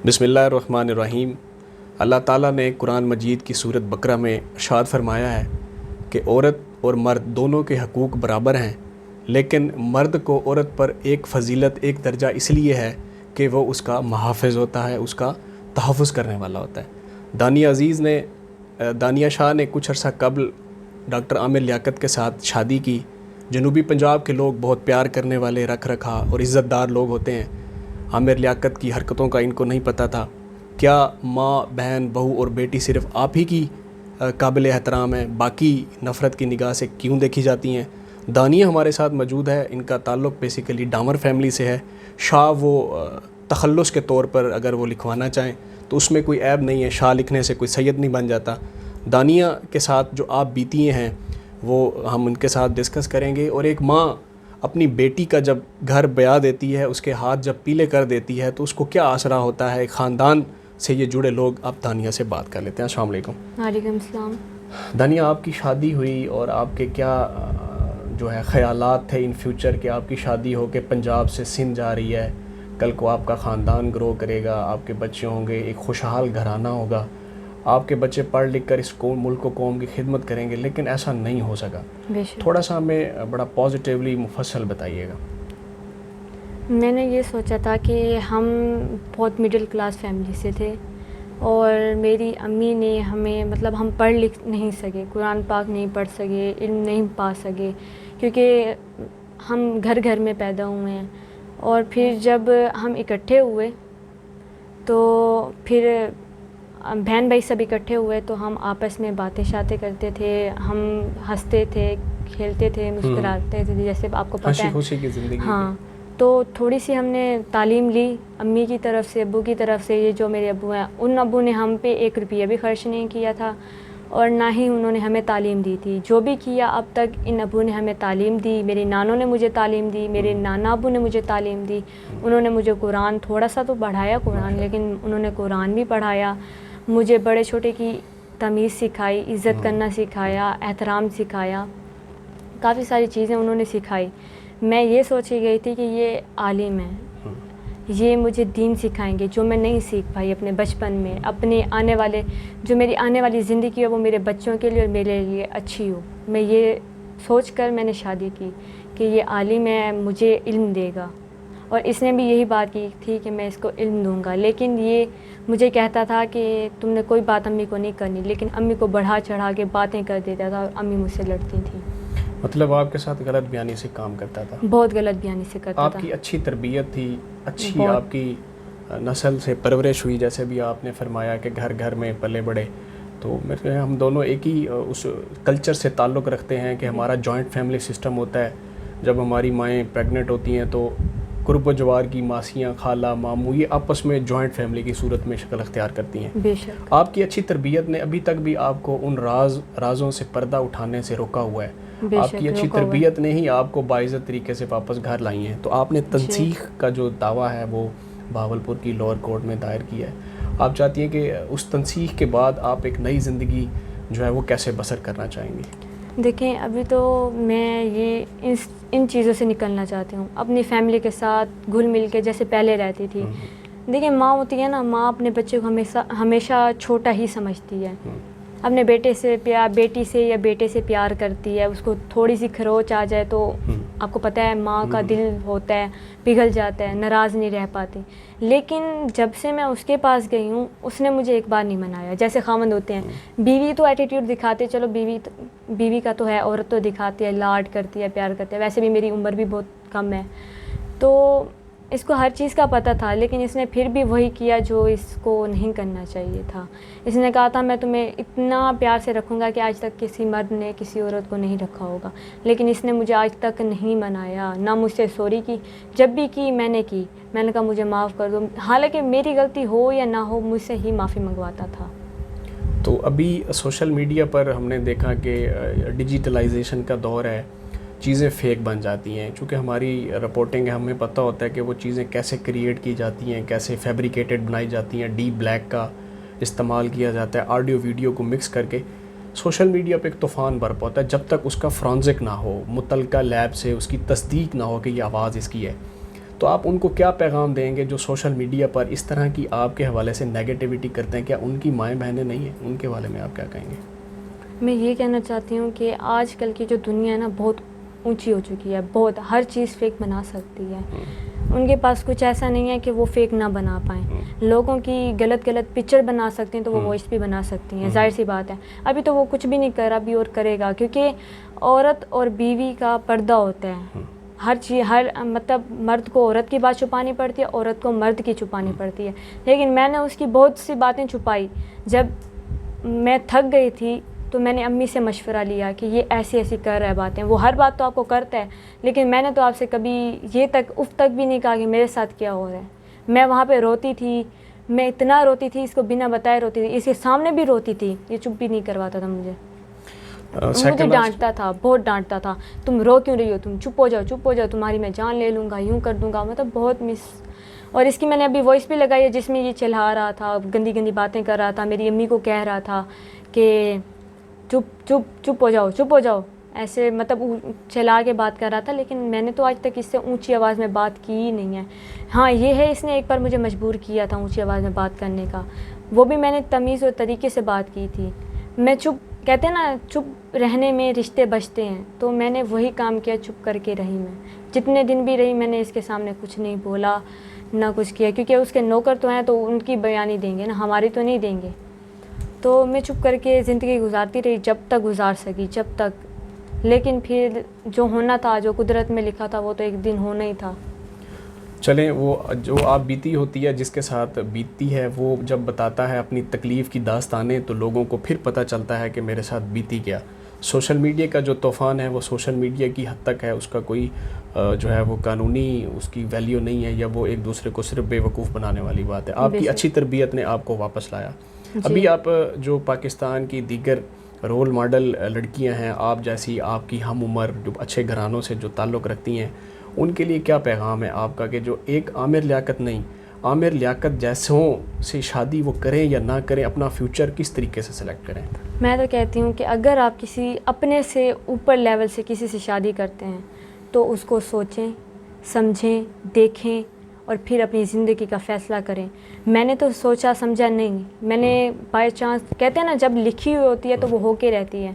بسم اللہ الرحمن الرحیم۔ اللہ تعالیٰ نے قرآن مجید کی سورت بقرہ میں ارشاد فرمایا ہے کہ عورت اور مرد دونوں کے حقوق برابر ہیں، لیکن مرد کو عورت پر ایک فضیلت، ایک درجہ اس لیے ہے کہ وہ اس کا محافظ ہوتا ہے، اس کا تحفظ کرنے والا ہوتا ہے۔ دانیہ شاہ نے کچھ عرصہ قبل ڈاکٹر عامر لیاقت کے ساتھ شادی کی۔ جنوبی پنجاب کے لوگ بہت پیار کرنے والے، رکھ رکھا اور عزت دار لوگ ہوتے ہیں۔ عامر لیاقت کی حرکتوں کا ان کو نہیں پتہ تھا۔ کیا ماں، بہن، بہو اور بیٹی صرف آپ ہی کی قابل احترام ہیں، باقی نفرت کی نگاہ سے کیوں دیکھی جاتی ہیں؟ دانیہ ہمارے ساتھ موجود ہے۔ ان کا تعلق بیسیکلی ڈامر فیملی سے ہے۔ شاہ وہ تخلص کے طور پر اگر وہ لکھوانا چاہیں تو اس میں کوئی عیب نہیں ہے، شاہ لکھنے سے کوئی سید نہیں بن جاتا۔ دانیہ کے ساتھ جو آپ بیتی ہیں وہ ہم ان کے ساتھ ڈسکس کریں گے۔ اور ایک ماں اپنی بیٹی کا جب گھر بیاہ دیتی ہے، اس کے ہاتھ جب پیلے کر دیتی ہے تو اس کو کیا آسرا ہوتا ہے۔ ایک خاندان سے یہ جڑے لوگ اب دانیہ سے بات کر لیتے ہیں۔ السلام علیکم۔ وعلیکم السلام۔ دانیہ، آپ کی شادی ہوئی اور آپ کے کیا جو ہے خیالات تھے ان فیوچر کہ آپ کی شادی ہو کے پنجاب سے سندھ جا رہی ہے، کل کو آپ کا خاندان گرو کرے گا، آپ کے بچے ہوں گے، ایک خوشحال گھرانہ ہوگا، آپ کے بچے پڑھ لکھ کر اس ملک و قوم کی خدمت کریں گے، لیکن ایسا نہیں ہو سکا۔ تھوڑا سا ہمیں بڑا پازیٹیولی مفصل بتائیے گا۔ میں نے یہ سوچا تھا کہ ہم بہت مڈل کلاس فیملی سے تھے اور میری امی نے ہمیں ہم پڑھ لکھ نہیں سکے، قرآن پاک نہیں پڑھ سکے، علم نہیں پا سکے، کیونکہ ہم گھر گھر میں پیدا ہوئے ہیں۔ اور پھر جب ہم اکٹھے ہوئے تو پھر بہن بھائی سب اکٹھے ہوئے تو ہم آپس میں باتیں شاتیں کرتے تھے، ہم ہنستے تھے، کھیلتے تھے، مسکراتے تھے، جیسے آپ کو پتہ ہے خوشی کی زندگی۔ ہاں، تو تھوڑی سی ہم نے تعلیم لی امی کی طرف سے، ابو کی طرف سے۔ یہ جو میرے ابو ہیں، ان ابو نے ہم پہ 1 روپیہ بھی خرچ نہیں کیا تھا اور نہ ہی انہوں نے ہمیں تعلیم دی تھی۔ جو بھی کیا اب تک ان ابو نے ہمیں تعلیم دی، میرے نانوں نے مجھے تعلیم دی، میرے نانا ابو نے مجھے تعلیم دی۔ انہوں نے مجھے قرآن تھوڑا سا تو پڑھایا قرآن، لیکن انہوں نے قرآن بھی پڑھایا، مجھے بڑے چھوٹے کی تمیز سکھائی، عزت کرنا سکھایا، احترام سکھایا، کافی ساری چیزیں انہوں نے سکھائی۔ میں یہ سوچی گئی تھی کہ یہ عالم ہیں، یہ مجھے دین سکھائیں گے جو میں نہیں سیکھ پائی اپنے بچپن میں، اپنے آنے والے جو میری آنے والی زندگی ہے وہ میرے بچوں کے لیے اور میرے لیے اچھی ہو۔ میں یہ سوچ کر میں نے شادی کی کہ یہ عالم ہے، مجھے علم دے گا، اور اس نے بھی یہی بات کی تھی کہ میں اس کو علم دوں گا۔ لیکن یہ مجھے کہتا تھا کہ تم نے کوئی بات امی کو نہیں کرنی، لیکن امی کو بڑھا چڑھا کے باتیں کر دیتا تھا اور امی مجھ سے لڑتی تھیں۔ مطلب آپ کے ساتھ غلط بیانی سے کام کرتا تھا؟ بہت غلط بیانی سے کرتا تھا۔ آپ کی اچھی تربیت تھی، اچھی آپ کی نسل سے پرورش ہوئی، جیسے بھی آپ نے فرمایا کہ گھر گھر میں پلے بڑے، تو ہم دونوں ایک ہی اس کلچر سے تعلق رکھتے ہیں کہ ہمارا جوائنٹ فیملی سسٹم ہوتا ہے۔ جب ہماری مائیں پریگننٹ ہوتی ہیں تو قرب و جوار کی ماسیاں، خالہ، ماموں، یہ آپس میں جوائنٹ فیملی کی صورت میں شکل اختیار کرتی ہیں۔ بے شک آپ کی اچھی تربیت نے ابھی تک بھی آپ کو ان رازوں سے پردہ اٹھانے سے روکا ہوا ہے۔ آپ کی اچھی تربیت نے ہی آپ کو باعزت طریقے سے واپس گھر لائی ہیں۔ تو آپ نے تنسیخ کا جو دعویٰ ہے وہ بہاولپور کی لوور کورٹ میں دائر کیا ہے۔ آپ چاہتی ہیں کہ اس تنسیخ کے بعد آپ ایک نئی زندگی جو ہے وہ کیسے بسر کرنا چاہیں گی؟ دیکھیں، ابھی تو میں یہ ان چیزوں سے نکلنا چاہتی ہوں، اپنی فیملی کے ساتھ گھل مل کے جیسے پہلے رہتی تھی۔ دیکھیں، ماں ہوتی ہے نا، ماں اپنے بچے کو ہمیشہ چھوٹا ہی سمجھتی ہے، اپنے بیٹی سے یا بیٹے سے پیار کرتی ہے۔ اس کو تھوڑی سی کھروچ آ جائے تو آپ کو پتہ ہے ماں کا دل ہوتا ہے، پگھل جاتا ہے، ناراض نہیں رہ پاتی۔ لیکن جب سے میں اس کے پاس گئی ہوں، اس نے مجھے ایک بار نہیں منایا۔ جیسے خاوند ہوتے ہیں، بیوی تو ایٹیٹیوڈ دکھاتے، چلو بیوی کا تو ہے، عورت تو دکھاتی ہے، لاڈ کرتی ہے، پیار کرتی ہے۔ ویسے بھی میری عمر بھی بہت کم ہے، تو اس کو ہر چیز کا پتہ تھا، لیکن اس نے پھر بھی وہی کیا جو اس کو نہیں کرنا چاہیے تھا۔ اس نے کہا تھا میں تمہیں اتنا پیار سے رکھوں گا کہ آج تک کسی مرد نے کسی عورت کو نہیں رکھا ہوگا، لیکن اس نے مجھے آج تک نہیں منایا، نہ مجھ سے سوری کی۔ جب بھی کی میں نے کہا مجھے معاف کر دو، حالانکہ میری غلطی ہو یا نہ ہو مجھ سے ہی معافی منگواتا تھا۔ تو ابھی سوشل میڈیا پر ہم نے دیکھا کہ ڈیجیٹلائزیشن کا دور ہے، چیزیں فیک بن جاتی ہیں۔ چونکہ ہماری رپورٹنگ ہے، ہمیں پتہ ہوتا ہے کہ وہ چیزیں کیسے کریٹ کی جاتی ہیں، کیسے فیبریکیٹڈ بنائی جاتی ہیں، ڈیپ بلیک کا استعمال کیا جاتا ہے، آڈیو ویڈیو کو مکس کر کے سوشل میڈیا پہ ایک طوفان برپا ہوتا ہے۔ جب تک اس کا فرانزک نہ ہو، متعلقہ لیب سے اس کی تصدیق نہ ہو کہ یہ آواز اس کی ہے، تو آپ ان کو کیا پیغام دیں گے جو سوشل میڈیا پر اس طرح کی آپ کے حوالے سے نیگیٹیوٹی کرتے ہیں؟ کیا ان کی مائیں بہنیں نہیں ہیں؟ ان کے بارے میں آپ کیا کہیں گے؟ میں یہ کہنا چاہتی ہوں کہ آج کل کی جو دنیا ہے نا بہت اونچی ہو چکی ہے، بہت، ہر چیز فیک بنا سکتی ہے. ان کے پاس کچھ ایسا نہیں ہے کہ وہ فیک نہ بنا پائیں. لوگوں کی غلط پکچر بنا سکتے ہیں تو وہ وائس بھی بنا سکتی ہیں، ظاہر سی بات ہے. ابھی تو وہ کچھ بھی نہیں کر رہا، ابھی اور کرے گا، کیونکہ عورت اور بیوی کا پردہ ہوتا ہے. ہر چیز، مطلب مرد کو عورت کی بات چھپانی پڑتی ہے، عورت کو مرد کی چھپانی پڑتی ہے. لیکن میں نے اس کی بہت سی باتیں چھپائی. جب میں تھک گئی تھی تو میں نے امی سے مشورہ لیا کہ یہ ایسی کر رہا ہے باتیں. وہ ہر بات تو آپ کو کرتا ہے، لیکن میں نے تو آپ سے کبھی یہ تک اف تک بھی نہیں کہا کہ میرے ساتھ کیا ہو رہا ہے. میں وہاں پہ روتی تھی، میں اتنا روتی تھی، اس کو بنا بتائے روتی تھی، اس کے سامنے بھی روتی تھی. یہ چپ بھی نہیں کرواتا تھا مجھے ڈانٹتا تھا، بہت ڈانٹتا تھا. تم رو کیوں رہی ہو، تم چپ ہو جاؤ، تمہاری میں جان لے لوں گا، یوں کر دوں گا. مطلب بہت اور اس کی میں نے ابھی وائس بھی لگائی ہے جس میں یہ چلا رہا تھا، گندی باتیں کر رہا تھا، میری امی کو کہہ رہا تھا کہ چپ ہو جاؤ، ایسے مطلب چلا کے بات کر رہا تھا. لیکن میں نے تو آج تک اس سے اونچی آواز میں بات کی ہی نہیں ہے. ہاں یہ ہے، اس نے ایک بار مجھے مجبور کیا تھا اونچی آواز میں بات کرنے کا، وہ بھی میں نے تمیز اور طریقے سے بات کی تھی. میں کہتے ہیں نا چپ رہنے میں رشتے بچتے ہیں، تو میں نے وہی کام کیا، چپ کر کے رہی. میں جتنے دن بھی رہی میں نے اس کے سامنے کچھ نہیں بولا، نہ کچھ کیا، کیونکہ اس کے نوکر تو ہیں تو ان کی بیانی دیں گے نا، ہماری تو نہیں دیں گے. تو میں چپ کر کے زندگی گزارتی رہی جب تک گزار سکی، جب تک. لیکن پھر جو ہونا تھا، جو قدرت میں لکھا تھا، وہ تو ایک دن ہونا ہی تھا. چلیں، وہ جو آپ بیتی ہوتی ہے، جس کے ساتھ بیتتی ہے، وہ جب بتاتا ہے اپنی تکلیف کی داستانیں تو لوگوں کو پھر پتہ چلتا ہے کہ میرے ساتھ بیتی کیا. سوشل میڈیا کا جو طوفان ہے وہ سوشل میڈیا کی حد تک ہے، اس کا کوئی جو ہے وہ قانونی اس کی ویلیو نہیں ہے، یا وہ ایک دوسرے کو صرف بے وقوف بنانے والی بات ہے. آپ کی اچھی تربیت نے آپ کو واپس لایا. ابھی آپ جو پاکستان کی دیگر رول ماڈل لڑکیاں ہیں آپ جیسی، آپ کی ہم عمر جو اچھے گھرانوں سے جو تعلق رکھتی ہیں، ان کے لیے کیا پیغام ہے آپ کا کہ جو ایک عامر لیاقت نہیں، عامر لیاقت جیسوں سے شادی وہ کریں یا نہ کریں، اپنا فیوچر کس طریقے سے سلیکٹ کریں؟ میں تو کہتی ہوں کہ اگر آپ کسی اپنے سے اوپر لیول سے کسی سے شادی کرتے ہیں تو اس کو سوچیں، سمجھیں، دیکھیں اور پھر اپنی زندگی کا فیصلہ کریں. میں نے تو سوچا سمجھا نہیں، میں نے بائی چانس، کہتے ہیں نا جب لکھی ہوئی ہوتی ہے تو وہ ہو کے رہتی ہے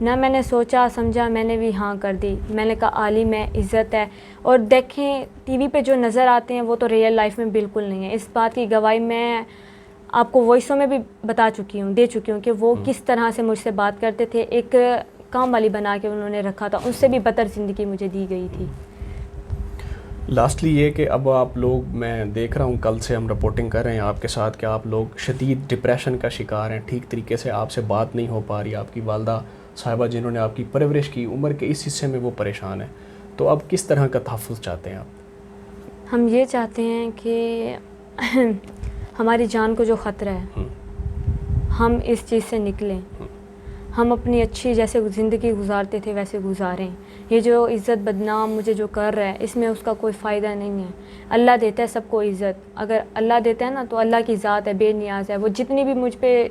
نہ. میں نے سوچا سمجھا، میں نے بھی ہاں کر دی. میں نے کہا عالم ہے، عزت ہے. اور دیکھیں ٹی وی پہ جو نظر آتے ہیں وہ تو ریئل لائف میں بالکل نہیں ہے. اس بات کی گواہی میں آپ کو وائسوں میں بھی دے چکی ہوں کہ وہ کس طرح سے مجھ سے بات کرتے تھے. ایک کام والی بنا کے انہوں نے رکھا تھا، اس سے بھی بدتر زندگی مجھے دی گئی تھی. لاسٹلی یہ کہ اب آپ لوگ، میں دیکھ رہا ہوں کل سے ہم رپورٹنگ کر رہے ہیں آپ کے ساتھ کہ آپ لوگ شدید ڈپریشن کا شکار ہیں، ٹھیک طریقے سے آپ سے بات نہیں ہو پا رہی. آپ کی والدہ صاحبہ جنہوں نے آپ کی پرورش کی، عمر کے اس حصے میں وہ پریشان ہیں. تو اب کس طرح کا تحفظ چاہتے ہیں آپ؟ ہم یہ چاہتے ہیں کہ ہماری جان کو جو خطرہ ہے ہم اس چیز سے نکلیں، ہم اپنی اچھی جیسے زندگی گزارتے تھے ویسے گزاریں. یہ جو عزت بدنام مجھے جو کر رہا ہے اس میں اس کا کوئی فائدہ نہیں ہے. اللہ دیتا ہے سب کو عزت. اگر اللہ دیتا ہے نا تو اللہ کی ذات ہے، بے نیاز ہے. وہ جتنی بھی مجھ پہ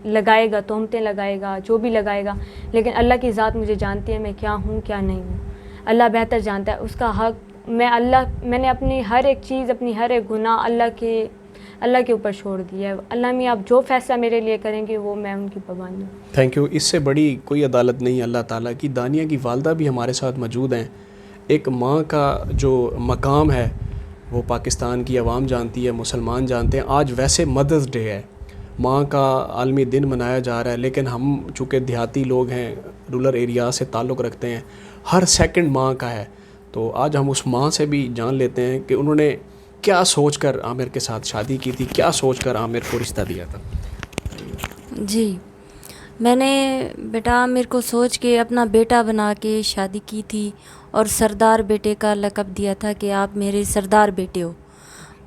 لگائے گا، تہمتیں لگائے گا، جو بھی لگائے گا، لیکن اللہ کی ذات مجھے جانتی ہے میں کیا ہوں کیا نہیں ہوں. اللہ بہتر جانتا ہے. اس کا حق میں نے اپنی ہر ایک چیز، اپنی ہر ایک گناہ اللہ کے اوپر چھوڑ دیا ہے. اللہ میں آپ جو فیصلہ میرے لیے کریں گے وہ میں ان کی پابند ہوں. Thank you. اس سے بڑی کوئی عدالت نہیں اللہ تعالیٰ کی. دانیہ کی والدہ بھی ہمارے ساتھ موجود ہیں. ایک ماں کا جو مقام ہے وہ پاکستان کی عوام جانتی ہے، مسلمان جانتے ہیں. آج ویسے مدرس ڈے ہے، ماں کا عالمی دن منایا جا رہا ہے، لیکن ہم چونکہ دیہاتی لوگ ہیں، رورل ایریا سے تعلق رکھتے ہیں، ہر سیکنڈ ماں کا ہے. تو آج ہم اس ماں سے بھی جان لیتے ہیں کہ انہوں نے کیا سوچ کر عامر کے ساتھ شادی کی تھی، کیا سوچ کر عامر کو رشتہ دیا تھا. جی، میں نے بیٹا عامر کو سوچ کے اپنا بیٹا بنا کے شادی کی تھی، اور سردار بیٹے کا لقب دیا تھا کہ آپ میرے سردار بیٹے ہو،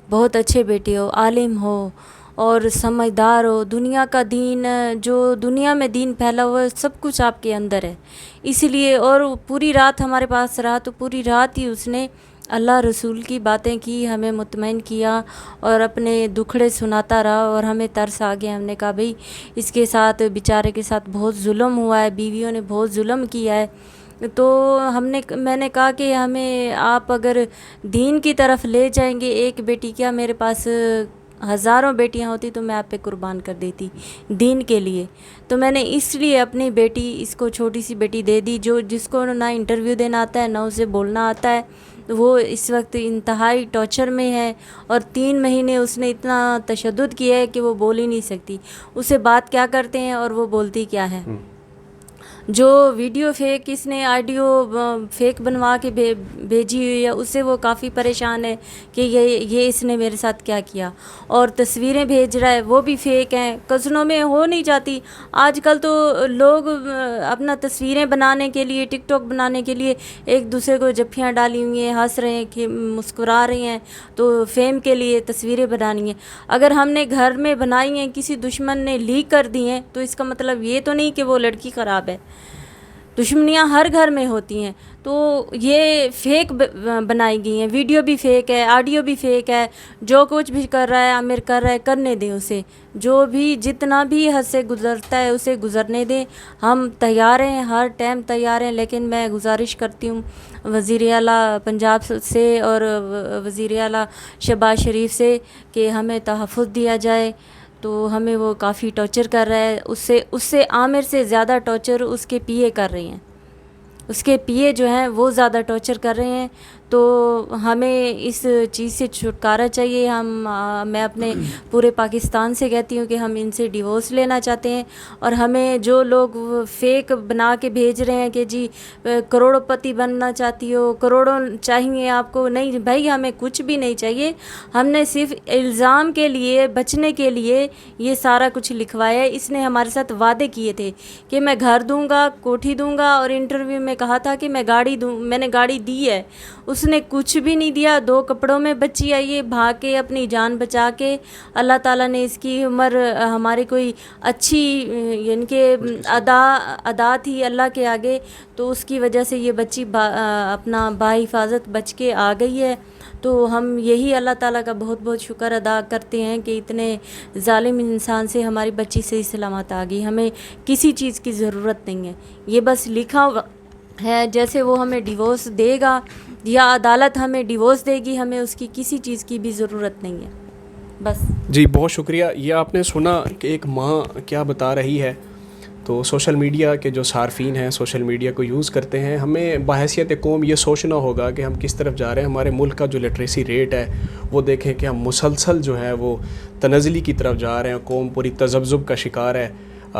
بہت اچھے بیٹے ہو، عالم ہو اور سمجھدار ہو. دنیا کا دین، جو دنیا میں دین پھیلا ہوا ہے سب کچھ آپ کے اندر ہے. اسی لیے، اور پوری رات ہمارے پاس رہا تو پوری رات ہی اس نے اللہ رسول کی باتیں کی، ہمیں مطمئن کیا اور اپنے دکھڑے سناتا رہا. اور ہمیں ترس آ گیا. ہم نے کہا بھئی اس کے ساتھ، بیچارے کے ساتھ بہت ظلم ہوا ہے، بیویوں نے بہت ظلم کیا ہے. تو میں نے کہا کہ ہمیں آپ اگر دین کی طرف لے جائیں گے، ایک بیٹی کیا میرے پاس ہزاروں بیٹیاں ہوتی تو میں آپ پہ قربان کر دیتی دین کے لیے. تو میں نے اس لیے اپنی بیٹی، اس کو چھوٹی سی بیٹی دے دی، جس کو نہ انٹرویو دینا آتا ہے نہ اسے بولنا آتا ہے. وہ اس وقت انتہائی ٹارچر میں ہے، اور 3 مہینے اس نے اتنا تشدد کیا ہے کہ وہ بول ہی نہیں سکتی. اسے بات کیا کرتے ہیں اور وہ بولتی کیا ہے. جو ویڈیو فیک اس نے آڈیو فیک بنوا کے بھیجی ہوئی ہے، اس سے وہ کافی پریشان ہے کہ یہ اس نے میرے ساتھ کیا کیا. اور تصویریں بھیج رہا ہے وہ بھی فیک ہیں، کزنوں میں ہو نہیں جاتی. آج کل تو لوگ اپنا تصویریں بنانے کے لیے، ٹک ٹاک بنانے کے لیے ایک دوسرے کو جپھیاں ڈالی ہوئی ہیں، ہنس رہے ہیں کہ مسکرا رہے ہیں، تو فیم کے لیے تصویریں بنانی ہیں. اگر ہم نے گھر میں بنائی ہیں، کسی دشمن نے لیک کر دی ہیں، تو اس کا مطلب یہ تو نہیں کہ وہ لڑکی خراب ہے. دشمنیاں ہر گھر میں ہوتی ہیں. تو یہ فیک بنائی گئی ہیں، ویڈیو بھی فیک ہے، آڈیو بھی فیک ہے. جو کچھ بھی کر رہا ہے عامر کر رہا ہے، کرنے دیں اسے. جو بھی جتنا بھی حد سے گزرتا ہے اسے گزرنے دیں. ہم تیار ہیں، ہر ٹائم تیار ہیں. لیکن میں گزارش کرتی ہوں وزیر اعلیٰ پنجاب سے اور وزیر اعلیٰ شہباز شریف سے کہ ہمیں تحفظ دیا جائے. تو ہمیں وہ کافی ٹارچر کر رہا ہے. اس سے عامر سے زیادہ ٹارچر اس کے پی اے کر رہے ہیں. اس کے پی اے جو ہیں وہ زیادہ ٹارچر کر رہے ہیں. تو ہمیں اس چیز سے چھٹکارا چاہیے. میں اپنے پورے پاکستان سے کہتی ہوں کہ ہم ان سے ڈیورس لینا چاہتے ہیں. اور ہمیں جو لوگ فیک بنا کے بھیج رہے ہیں کہ جی کروڑ پتی بننا چاہتی ہو، کروڑوں چاہیے آپ کو، نہیں بھائی، ہمیں کچھ بھی نہیں چاہیے. ہم نے صرف الزام کے لیے بچنے کے لیے یہ سارا کچھ لکھوایا ہے. اس نے ہمارے ساتھ وعدے کیے تھے کہ میں گھر دوں گا، کوٹھی دوں گا، اور انٹرویو میں کہا تھا کہ میں نے گاڑی دی ہے. اس نے کچھ بھی نہیں دیا. 2 کپڑوں میں بچی آئی ہے، بھاگ کے اپنی جان بچا کے. اللہ تعالیٰ نے اس کی عمر ہماری کوئی اچھی یعنی کہ ادا تھی اللہ کے آگے، تو اس کی وجہ سے یہ بچی اپنا بحفاظت بچ کے آ گئی ہے. تو ہم یہی اللہ تعالیٰ کا بہت بہت شکر ادا کرتے ہیں کہ اتنے ظالم انسان سے ہماری بچی صحیح سلامت آ گئی. ہمیں کسی چیز کی ضرورت نہیں ہے. یہ بس لکھا ہے، جیسے وہ ہمیں ڈیورس دے گا یا عدالت ہمیں ڈیورس دے گی، ہمیں اس کی کسی چیز کی بھی ضرورت نہیں ہے. بس. جی بہت شکریہ. یہ آپ نے سنا کہ ایک ماں کیا بتا رہی ہے. تو سوشل میڈیا کے جو صارفین ہیں، سوشل میڈیا کو یوز کرتے ہیں، ہمیں بحیثیت قوم یہ سوچنا ہوگا کہ ہم کس طرف جا رہے ہیں. ہمارے ملک کا جو لٹریسی ریٹ ہے وہ دیکھیں کہ ہم مسلسل جو ہے وہ تنزلی کی طرف جا رہے ہیں. قوم پوری تذبذب کا شکار ہے.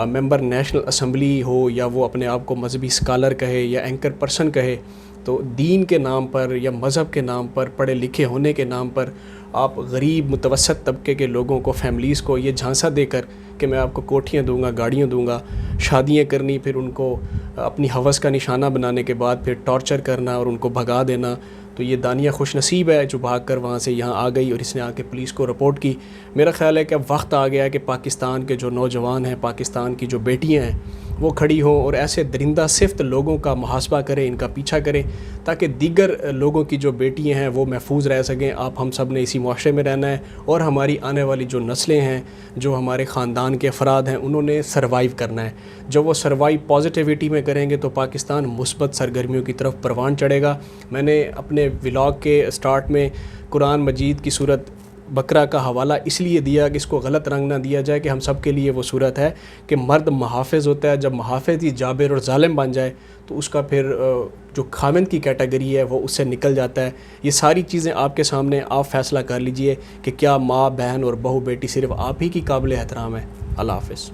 ممبر نیشنل اسمبلی ہو یا وہ اپنے آپ کو مذہبی اسکالر کہے یا اینکر پرسن کہے، تو دین کے نام پر یا مذہب کے نام پر، پڑھے لکھے ہونے کے نام پر آپ غریب متوسط طبقے کے لوگوں کو، فیملیز کو یہ جھانسا دے کر کہ میں آپ کو کوٹھیاں دوں گا، گاڑیاں دوں گا، شادیاں کرنی، پھر ان کو اپنی ہوس کا نشانہ بنانے کے بعد پھر ٹارچر کرنا اور ان کو بھگا دینا. تو یہ دانیہ خوش نصیب ہے جو بھاگ کر وہاں سے یہاں آ گئی اور اس نے آ کے پولیس کو رپورٹ کی. میرا خیال ہے کہ اب وقت آ گیا ہے کہ پاکستان کے جو نوجوان ہیں، پاکستان کی جو بیٹیاں ہیں، وہ کھڑی ہوں اور ایسے درندہ صفت لوگوں کا محاسبہ کریں، ان کا پیچھا کریں، تاکہ دیگر لوگوں کی جو بیٹیاں ہیں وہ محفوظ رہ سکیں. آپ ہم سب نے اسی معاشرے میں رہنا ہے، اور ہماری آنے والی جو نسلیں ہیں، جو ہمارے خاندان کے افراد ہیں، انہوں نے سروائیو کرنا ہے. جب وہ سروائیو پازیٹیوٹی میں کریں گے تو پاکستان مثبت سرگرمیوں کی طرف پروان چڑھے گا. میں نے اپنے ولاگ کے اسٹارٹ میں قرآن مجید کی سورت بقرہ کا حوالہ اس لیے دیا کہ اس کو غلط رنگ نہ دیا جائے کہ ہم سب کے لیے وہ صورت ہے کہ مرد محافظ ہوتا ہے. جب محافظ ہی جابر اور ظالم بن جائے تو اس کا پھر جو خاوند کی کیٹیگری ہے وہ اس سے نکل جاتا ہے. یہ ساری چیزیں آپ کے سامنے، آپ فیصلہ کر لیجئے کہ کیا ماں، بہن اور بہو بیٹی صرف آپ ہی کی قابل احترام ہے. اللہ حافظ.